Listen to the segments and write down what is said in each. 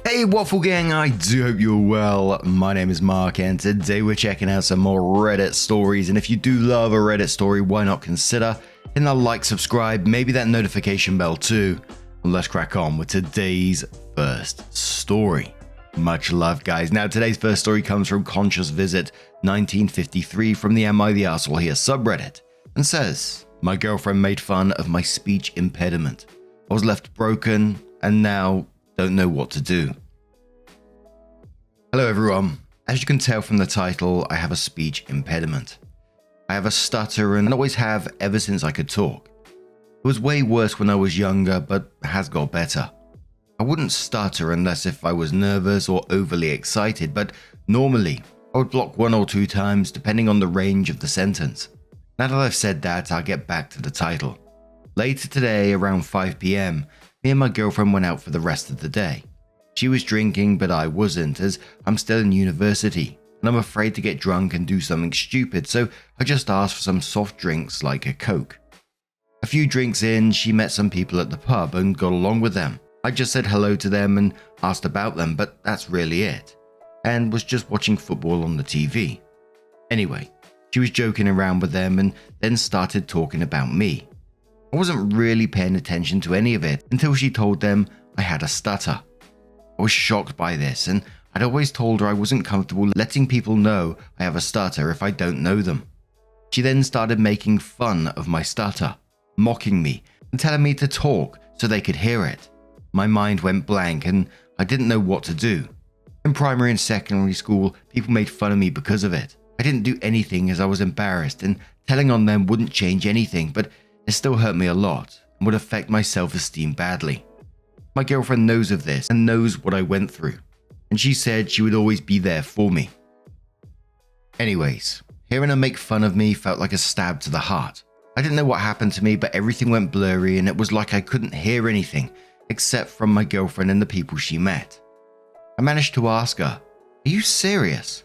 Hey Waffle Gang, I do hope you're well. My name is Mark and today we're checking out some more Reddit stories, and if you do love a Reddit story, why not consider hitting that like, subscribe, maybe that notification bell too. And let's crack on with today's first story. Much love guys. Now today's first story comes from Conscious Visit 1953 from the Am I the Arsehole Here subreddit and says, my girlfriend made fun of my speech impediment. I was left broken and now don't know what to do. Hello everyone. As you can tell from the title, I have a speech impediment. I have a stutter and always have ever since I could talk. It was way worse when I was younger, but has got better. I wouldn't stutter unless if I was nervous or overly excited, but normally I would block one or two times depending on the range of the sentence. Now that I've said that, I'll get back to the title. Later today, around 5 PM, me and my girlfriend went out for the rest of the day. She was drinking, but I wasn't, as I'm still in university, and I'm afraid to get drunk and do something stupid, so I just asked for some soft drinks like a Coke. A few drinks in, she met some people at the pub and got along with them. I just said hello to them and asked about them, but that's really it, and was just watching football on the TV. Anyway, she was joking around with them and then started talking about me. I wasn't really paying attention to any of it until she told them I had a stutter. I was shocked by this, and I'd always told her I wasn't comfortable letting people know I have a stutter if I don't know them. She then started making fun of my stutter, mocking me and telling me to talk so they could hear it. My mind went blank and I didn't know what to do. In primary and secondary school, people made fun of me because of it. I didn't do anything as I was embarrassed, and telling on them wouldn't change anything, but it still hurt me a lot and would affect my self-esteem badly. My girlfriend knows of this and knows what I went through, and she said she would always be there for me. Anyways, hearing her make fun of me felt like a stab to the heart. I didn't know what happened to me, but everything went blurry and it was like I couldn't hear anything except from my girlfriend and the people she met. I managed to ask her, "Are you serious?"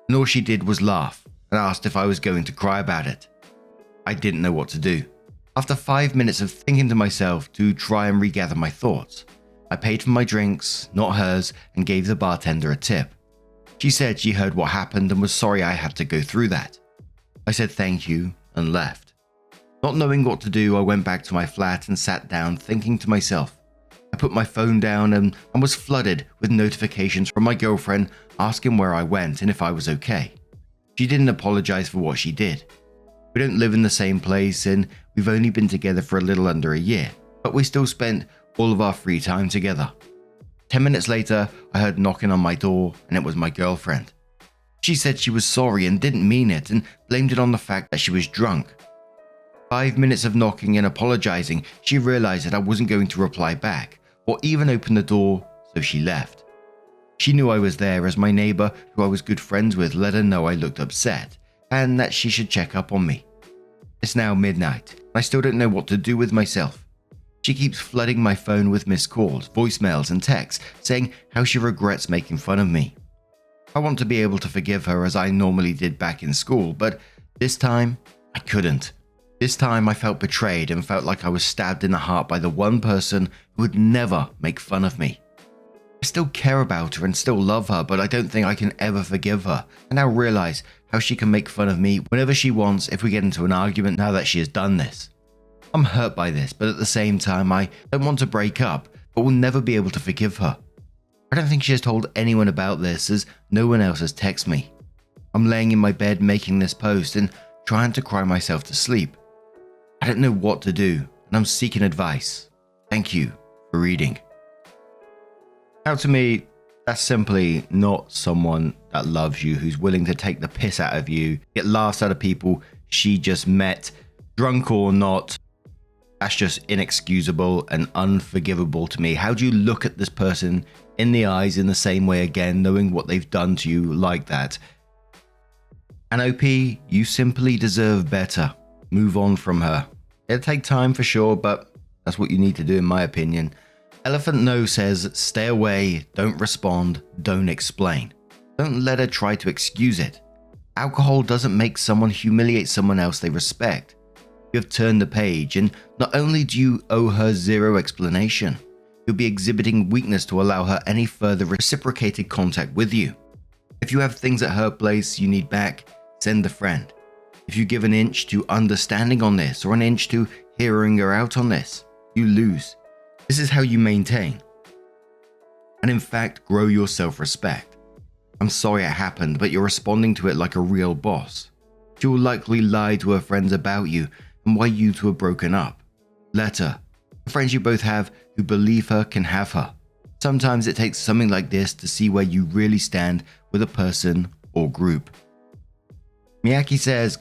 And all she did was laugh and asked if I was going to cry about it. I didn't know what to do. After 5 minutes of thinking to myself to try and regather my thoughts, I paid for my drinks, not hers, and gave the bartender a tip. She said she heard what happened and was sorry I had to go through that. I said thank you and left. Not knowing what to do, I went back to my flat and sat down thinking to myself. I put my phone down and was flooded with notifications from my girlfriend asking where I went and if I was okay. She didn't apologize for what she did. We don't live in the same place and we've only been together for a little under a year, but we still spent all of our free time together. 10 minutes later, I heard knocking on my door and it was my girlfriend. She said she was sorry and didn't mean it and blamed it on the fact that she was drunk. 5 minutes of knocking and apologizing, she realized that I wasn't going to reply back or even open the door, so she left. She knew I was there as my neighbor, who I was good friends with, let her know I looked upset and that she should check up on me. It's now midnight, and I still don't know what to do with myself. She keeps flooding my phone with missed calls, voicemails, and texts saying how she regrets making fun of me. I want to be able to forgive her as I normally did back in school, but this time, I couldn't. This time I felt betrayed and felt like I was stabbed in the heart by the one person who would never make fun of me. I still care about her and still love her, but I don't think I can ever forgive her, and now realize how she can make fun of me whenever she wants if we get into an argument now that she has done this. I'm hurt by this, but at the same time I don't want to break up, but will never be able to forgive her. I don't think she has told anyone about this as no one else has texted me. I'm laying in my bed making this post and trying to cry myself to sleep. I don't know what to do and I'm seeking advice. Thank you for reading. Now to me, that's simply not someone that loves you, who's willing to take the piss out of you, get laughs out of people she just met, drunk or not. That's just inexcusable and unforgivable to me. How do you look at this person in the eyes in the same way again, knowing what they've done to you like that? And OP, you simply deserve better. Move on from her. It'll take time for sure, but that's what you need to do in my opinion. Elephant No says, stay away, don't respond, don't explain. Don't let her try to excuse it. Alcohol doesn't make someone humiliate someone else they respect. You have turned the page, and not only do you owe her zero explanation, You'll be exhibiting weakness to allow her any further reciprocated contact with you. If you have things at her place you need back, send the friend. If you give an inch to understanding on this or an inch to hearing her out on this, you lose. This is how you maintain and in fact grow your self-respect. I'm sorry it happened, but you're responding to it like a real boss. She will likely lie to her friends about you and why you two are broken up. Let her. The friends you both have who believe her can have her. Sometimes it takes something like this to see where you really stand with a person or group. Miyaki says,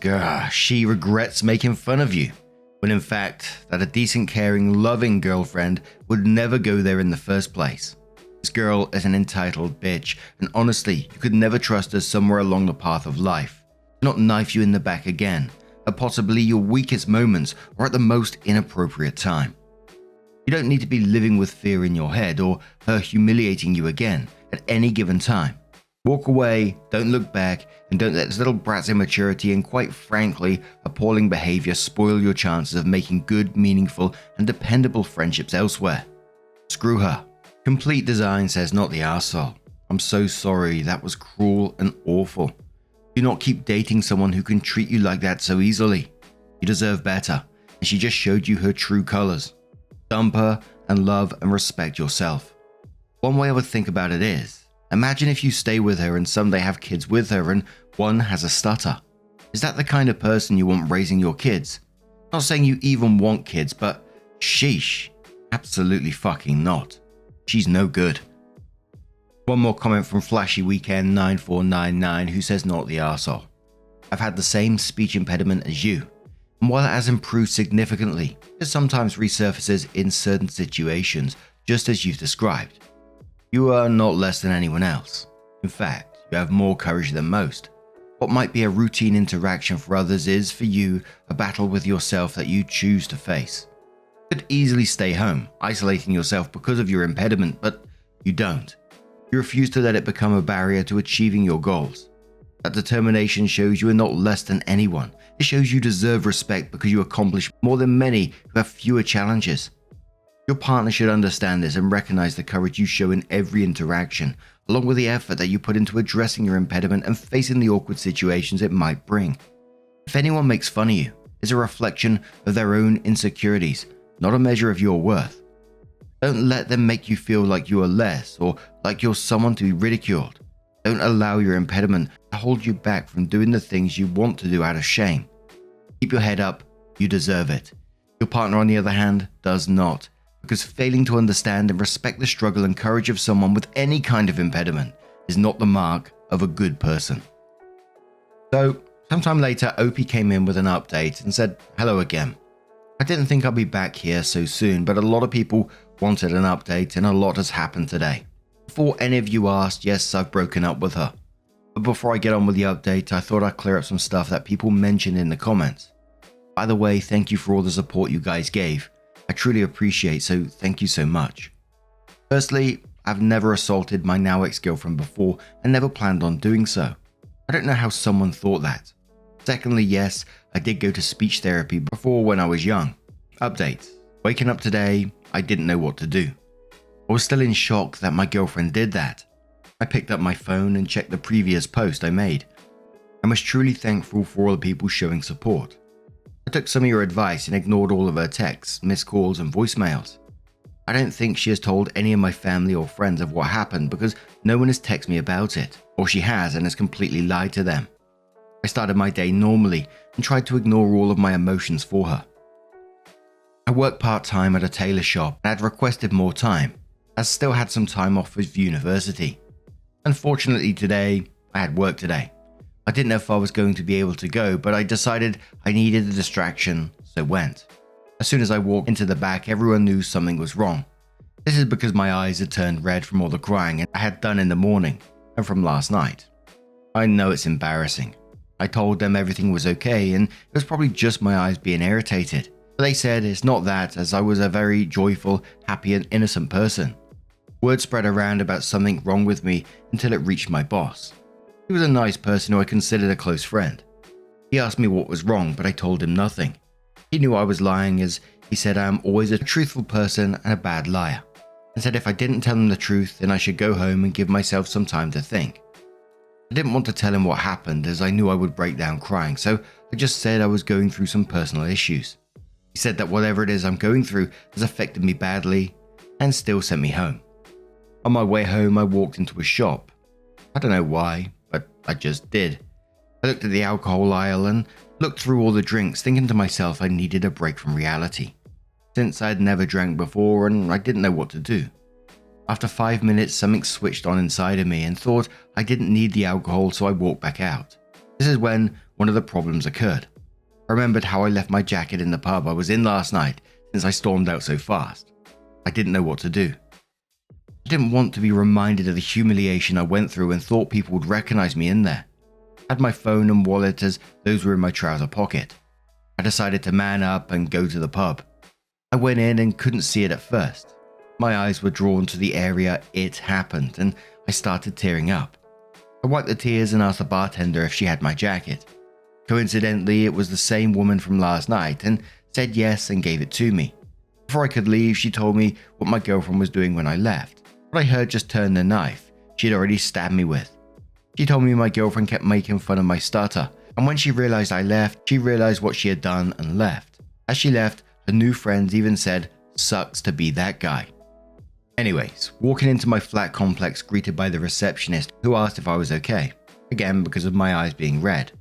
she regrets making fun of you, when in fact, that a decent, caring, loving girlfriend would never go there in the first place. This girl is an entitled bitch, and honestly, you could never trust her somewhere along the path of life. Not knife you in the back again, at possibly your weakest moments or at the most inappropriate time. You don't need to be living with fear in your head or her humiliating you again at any given time. Walk away, don't look back, and don't let this little brat's immaturity and quite frankly, appalling behavior spoil your chances of making good, meaningful, and dependable friendships elsewhere. Screw her. Complete Design says, not the arsehole. I'm so sorry, that was cruel and awful. Do not keep dating someone who can treat you like that so easily. You deserve better, and she just showed you her true colors. Dump her and love and respect yourself. One way I would think about it is, imagine if you stay with her and someday have kids with her and one has a stutter. Is that the kind of person you want raising your kids? Not saying you even want kids, but sheesh, absolutely fucking not. She's no good. One more comment from Flashy Weekend 9499 who says, not the arsehole. I've had the same speech impediment as you, and while it has improved significantly, it sometimes resurfaces in certain situations, just as you've described. You are not less than anyone else. In fact, you have more courage than most. What might be a routine interaction for others is, for you, a battle with yourself that you choose to face. You could easily stay home, isolating yourself because of your impediment, but you don't. You refuse to let it become a barrier to achieving your goals. That determination shows you are not less than anyone. It shows you deserve respect because you accomplish more than many who have fewer challenges. Your partner should understand this and recognize the courage you show in every interaction, along with the effort that you put into addressing your impediment and facing the awkward situations it might bring. If anyone makes fun of you, it's a reflection of their own insecurities, not a measure of your worth. Don't let them make you feel like you are less or like you're someone to be ridiculed. Don't allow your impediment to hold you back from doing the things you want to do out of shame. Keep your head up, you deserve it. Your partner, on the other hand, does not, because failing to understand and respect the struggle and courage of someone with any kind of impediment is not the mark of a good person. So, sometime later, Opie came in with an update and said, hello again. I didn't think I'd be back here so soon, but a lot of people wanted an update and a lot has happened today. Before any of you asked, yes, I've broken up with her. But before I get on with the update, I thought I'd clear up some stuff that people mentioned in the comments. By the way, thank you for all the support you guys gave. I truly appreciate, so thank you so much. Firstly, I've never assaulted my now ex-girlfriend before and never planned on doing so. I don't know how someone thought that. Secondly, yes, I did go to speech therapy before when I was young. Update. Waking up today, I didn't know what to do. I was still in shock that my girlfriend did that. I picked up my phone and checked the previous post I made. I was truly thankful for all the people showing support. I took some of your advice and ignored all of her texts, missed calls and voicemails. I don't think she has told any of my family or friends of what happened because no one has texted me about it, or she has and has completely lied to them. I started my day normally and tried to ignore all of my emotions for her. I work part-time at a tailor shop and had requested more time, as still had some time off with university. Unfortunately today, I had work today. I didn't know if I was going to be able to go, but I decided I needed a distraction, so went. As soon as I walked into the back, everyone knew something was wrong. This is because my eyes had turned red from all the crying I had done in the morning and from last night. I know it's embarrassing. I told them everything was okay and it was probably just my eyes being irritated. But they said it's not that, as I was a very joyful, happy and innocent person. Word spread around about something wrong with me until it reached my boss. He was a nice person who I considered a close friend. He asked me what was wrong, but I told him nothing. He knew I was lying, as he said I am always a truthful person and a bad liar. and said if I didn't tell him the truth, then I should go home and give myself some time to think. I didn't want to tell him what happened as I knew I would break down crying, so I just said I was going through some personal issues. He said that whatever it is I'm going through has affected me badly and still sent me home. On my way home, I walked into a shop. I don't know why, but I just did. I looked at the alcohol aisle and looked through all the drinks, thinking to myself I needed a break from reality, since I had never drank before and I didn't know what to do. After 5 minutes, something switched on inside of me and thought I didn't need the alcohol, so I walked back out. This is when one of the problems occurred. I remembered how I left my jacket in the pub I was in last night since I stormed out so fast. I didn't know what to do. I didn't want to be reminded of the humiliation I went through and thought people would recognize me in there. I had my phone and wallet as those were in my trouser pocket. I decided to man up and go to the pub. I went in and couldn't see it at first. My eyes were drawn to the area it happened and I started tearing up. I wiped the tears and asked the bartender if she had my jacket. Coincidentally, it was the same woman from last night and said yes and gave it to me. Before I could leave, she told me what my girlfriend was doing when I left. What I heard just turned the knife she had already stabbed me with. She told me my girlfriend kept making fun of my stutter, and when she realized I left, she realized what she had done and left. As she left, her new friends even said, "Sucks to be that guy." Anyways, walking into my flat complex greeted by the receptionist who asked if I was okay, again because of my eyes being red.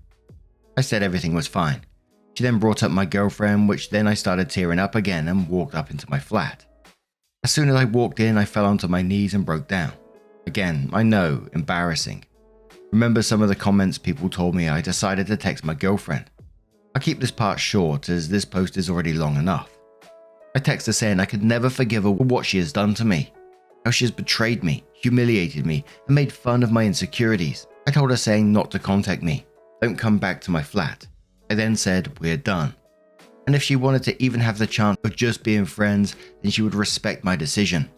I said everything was fine. She then brought up my girlfriend, which then I started tearing up again and walked up into my flat. As soon as I walked in, I fell onto my knees and broke down. Again, I know, embarrassing. Remember some of the comments people told me, I decided to text my girlfriend. I'll keep this part short as this post is already long enough. I text her saying I could never forgive her for what she has done to me, how she has betrayed me, humiliated me, and made fun of my insecurities. I told her saying not to contact me, don't come back to my flat. I then said we're done, and if she wanted to even have the chance of just being friends, then she would respect my decision.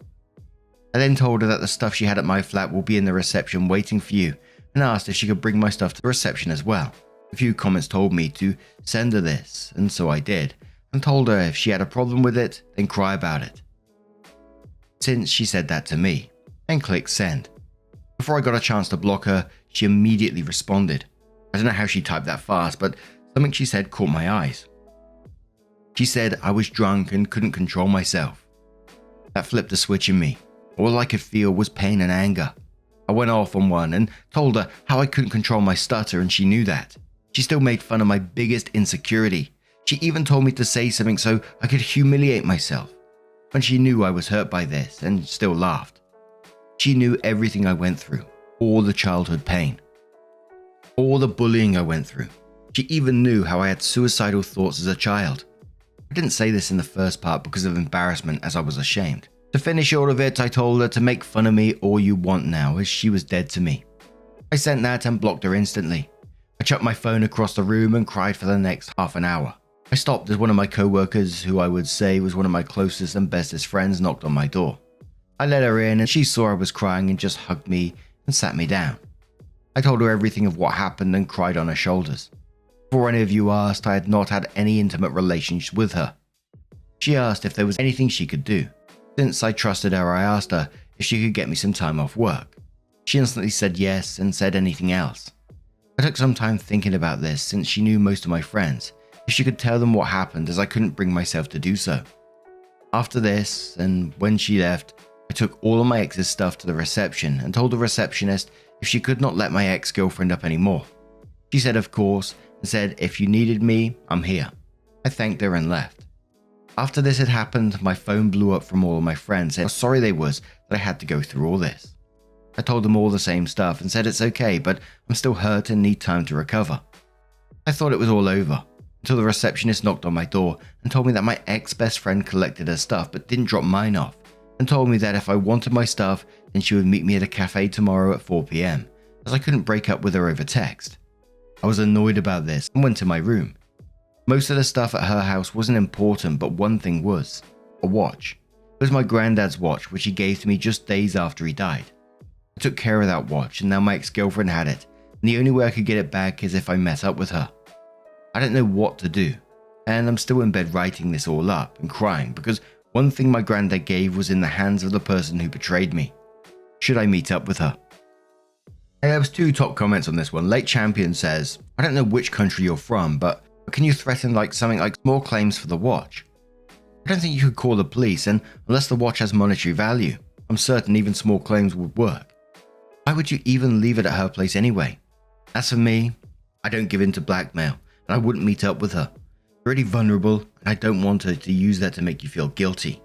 I then told her that the stuff she had at my flat will be in the reception waiting for you, and asked if she could bring my stuff to the reception as well. A few comments told me to send her this, and so I did, and told her if she had a problem with it, then cry about it. Since she said that to me, and clicked send. Before I got a chance to block her, she immediately responded. I don't know how she typed that fast, but something she said caught my eyes. She said I was drunk and couldn't control myself. That flipped a switch in me. All I could feel was pain and anger. I went off on one and told her how I couldn't control my stutter, and she knew that. She still made fun of my biggest insecurity. She even told me to say something so I could humiliate myself, when she knew I was hurt by this and still laughed. She knew everything I went through, all the childhood pain, all the bullying I went through. She even knew how I had suicidal thoughts as a child. I didn't say this in the first part because of embarrassment, as I was ashamed. To finish all of it, I told her to make fun of me all you want now, as she was dead to me. I sent that and blocked her instantly. I chucked my phone across the room and cried for the next half an hour. I stopped as one of my co-workers, who I would say was one of my closest and bestest friends, knocked on my door. I let her in and she saw I was crying and just hugged me and sat me down. I told her everything of what happened and cried on her shoulders. Before any of you asked, I had not had any intimate relations with her. She asked if there was anything she could do. Since I trusted her, I asked her if she could get me some time off work. She instantly said yes and said anything else. I took some time thinking about this since she knew most of my friends, if she could tell them what happened, as I couldn't bring myself to do so. After this, and when she left, I took all of my ex's stuff to the reception and told the receptionist if she could not let my ex-girlfriend up anymore. She said of course, and said if you needed me, I'm here. I thanked her and left. After this had happened, my phone blew up from all of my friends saying how sorry they was that I had to go through all this. I told them all the same stuff and said it's okay, but I'm still hurt and need time to recover. I thought it was all over, until the receptionist knocked on my door and told me that my ex-best friend collected her stuff but didn't drop mine off, and told me that if I wanted my stuff, then she would meet me at a cafe tomorrow at 4 PM, as I couldn't break up with her over text. I was annoyed about this and went to my room. Most of the stuff at her house wasn't important, but one thing was a watch. It was my granddad's watch, which he gave to me just days after he died. I took care of that watch, and now my ex-girlfriend had it, and the only way I could get it back is if I met up with her. I don't know what to do, and I'm still in bed writing this all up and crying because One thing my granddad gave was in the hands of the person who betrayed me. Should I meet up with her? There was 2 top comments on this one. Late Champion says, I don't know which country you're from, but can you threaten something like small claims for the watch? I don't think you could call the police, and unless the watch has monetary value, I'm certain even small claims would work. Why would you even leave it at her place anyway? As for me, I don't give in to blackmail, and I wouldn't meet up with her. You're already vulnerable, and I don't want her to use that to make you feel guilty.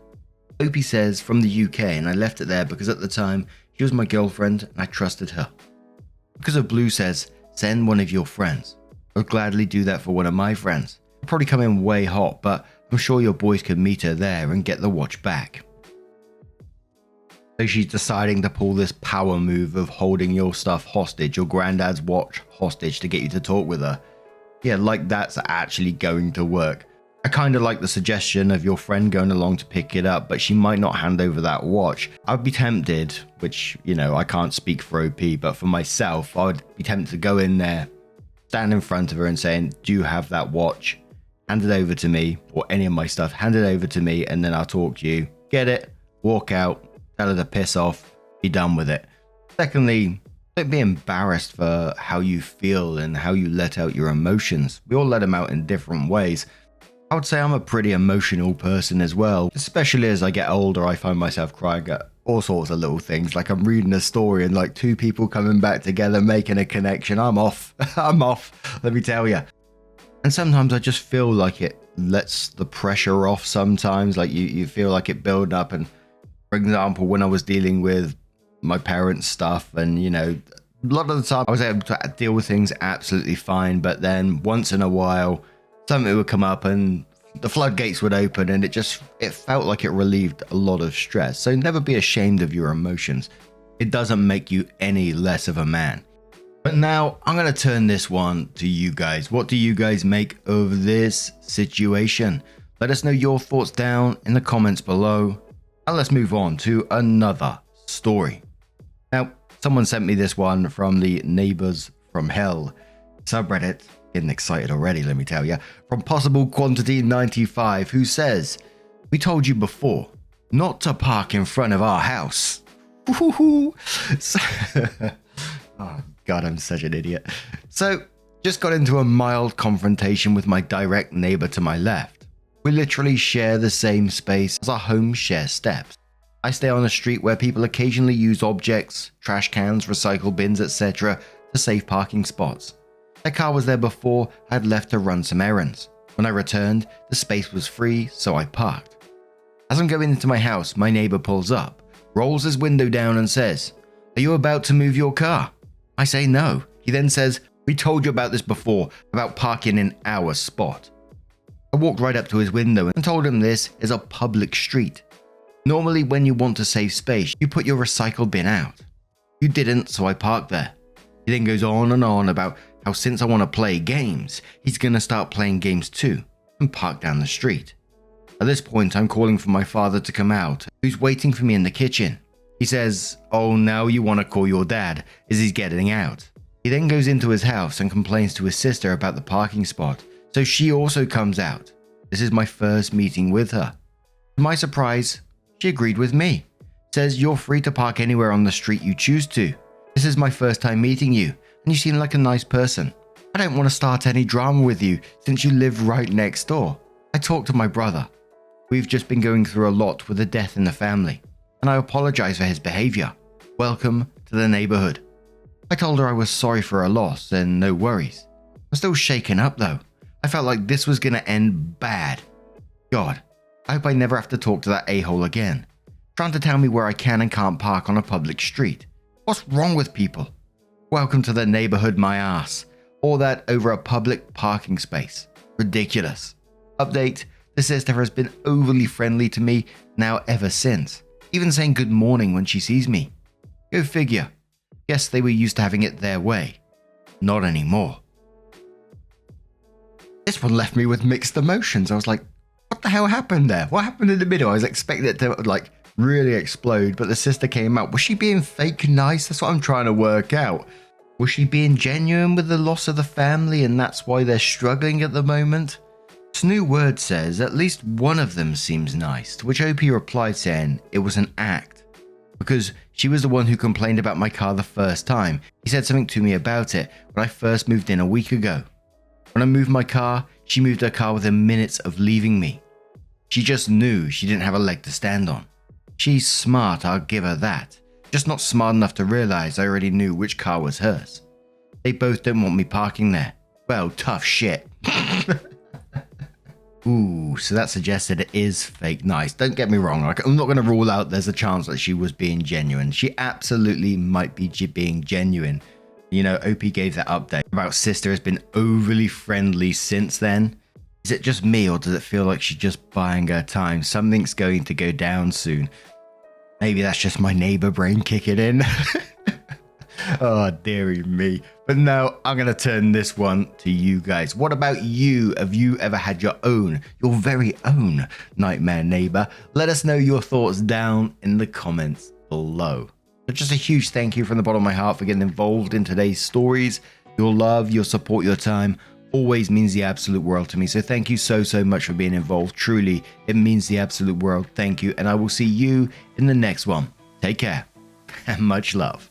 Opie says, from the UK, and I left it there because at the time, she was my girlfriend, and I trusted her. Because of Blue says, send one of your friends. I would gladly do that for one of my friends. I'll probably come in way hot, but I'm sure your boys could meet her there and get the watch back. So she's deciding to pull this power move of holding your stuff hostage, your granddad's watch hostage, to get you to talk with her. Yeah, like that's actually going to work. I kind of like the suggestion of your friend going along to pick it up, but she might not hand over that watch. I'd be tempted, which, I can't speak for OP, but for myself, I would be tempted to go in there, stand in front of her and saying, do you have that watch? Hand it over to me, or any of my stuff, hand it over to me, and then I'll talk to you. Get it, walk out, tell her to piss off, be done with it. Secondly, don't be embarrassed for how you feel and how you let out your emotions. We all let them out in different ways. I would say I'm a pretty emotional person as well, especially as I get older. I find myself crying at all sorts of little things, like I'm reading a story and like 2 people coming back together, making a connection. I'm off, let me tell you. And sometimes I just feel like it lets the pressure off sometimes, like you feel like it build up. And for example, when I was dealing with my parents' stuff and, a lot of the time I was able to deal with things absolutely fine. But then once in a while, something would come up and the floodgates would open and it felt like it relieved a lot of stress. So never be ashamed of your emotions. It doesn't make you any less of a man. But now I'm going to turn this one to you guys. What do you guys make of this situation? Let us know your thoughts down in the comments below. And let's move on to another story. Now, someone sent me this one from the Neighbors from Hell subreddit. Getting excited already, let me tell you. From Possible Quantity 95, who says, we told you before not to park in front of our house. Oh God, I'm such an idiot. So, just got into a mild confrontation with my direct neighbor to my left. We literally share the same space as our homes share steps. I stay on a street where people occasionally use objects, trash cans, recycle bins, etc. to save parking spots. Their car was there before I had left to run some errands. When I returned, the space was free, so I parked. As I'm going into my house, my neighbor pulls up, rolls his window down and says, "Are you about to move your car?" I say no. He then says, "We told you about this before, about parking in our spot." I walked right up to his window and told him this is a public street. Normally when you want to save space, you put your recycle bin out. You didn't, so I parked there. He then goes on and on about how since I want to play games, he's going to start playing games too, and park down the street. At this point, I'm calling for my father to come out, who's waiting for me in the kitchen. He says, "Oh, now you want to call your dad, as he's getting out." He then goes into his house and complains to his sister about the parking spot, so she also comes out. This is my first meeting with her. To my surprise, she agreed with me. Says, "You're free to park anywhere on the street you choose to. This is my first time meeting you, and you seem like a nice person. I don't want to start any drama with you since you live right next door." I talked to my brother. We've just been going through a lot with a death in the family, and I apologize for his behavior. Welcome to the neighborhood. I told her I was sorry for her loss and no worries. I'm still shaken up though. I felt like this was going to end bad. God, I hope I never have to talk to that a-hole again. Trying to tell me where I can and can't park on a public street. What's wrong with people? Welcome to the neighborhood, my ass. All that over a public parking space. Ridiculous. Update, the sister has been overly friendly to me now ever since. Even saying good morning when she sees me. Go figure. Guess they were used to having it their way. Not anymore. This one left me with mixed emotions. I was like, what the hell happened there? What happened in the middle? I was expecting it to really explode, but the sister came out. Was she being fake nice? That's what I'm trying to work out. Was she being genuine with the loss of the family and that's why they're struggling at the moment? Snoo Word says at least one of them seems nice, to which OP replied saying it was an act, because she was the one who complained about my car the first time. He said something to me about it when I first moved in a week ago. When I moved my car, she moved her car within minutes of leaving me. She just knew she didn't have a leg to stand on. She's smart, I'll give her that. Just not smart enough to realize I already knew which car was hers. They both don't want me parking there. Well, tough shit. Ooh, so that suggests that it is fake nice. Don't get me wrong, like, I'm not going to rule out there's a chance that she was being genuine. She absolutely might be being genuine. You know, OP gave that update about sister has been overly friendly since then. Is it just me, or does it feel like she's just buying her time? Something's going to go down soon. Maybe that's just my neighbor brain kicking in. Oh, dearie me. But no, I'm going to turn this one to you guys. What about you? Have you ever had your very own nightmare neighbor? Let us know your thoughts down in the comments below. But just a huge thank you from the bottom of my heart for getting involved in today's stories. Your love, your support, your time always means the absolute world to me. So thank you so much for being involved. Truly, it means the absolute world. Thank you. And I will see you in the next one. Take care and much love.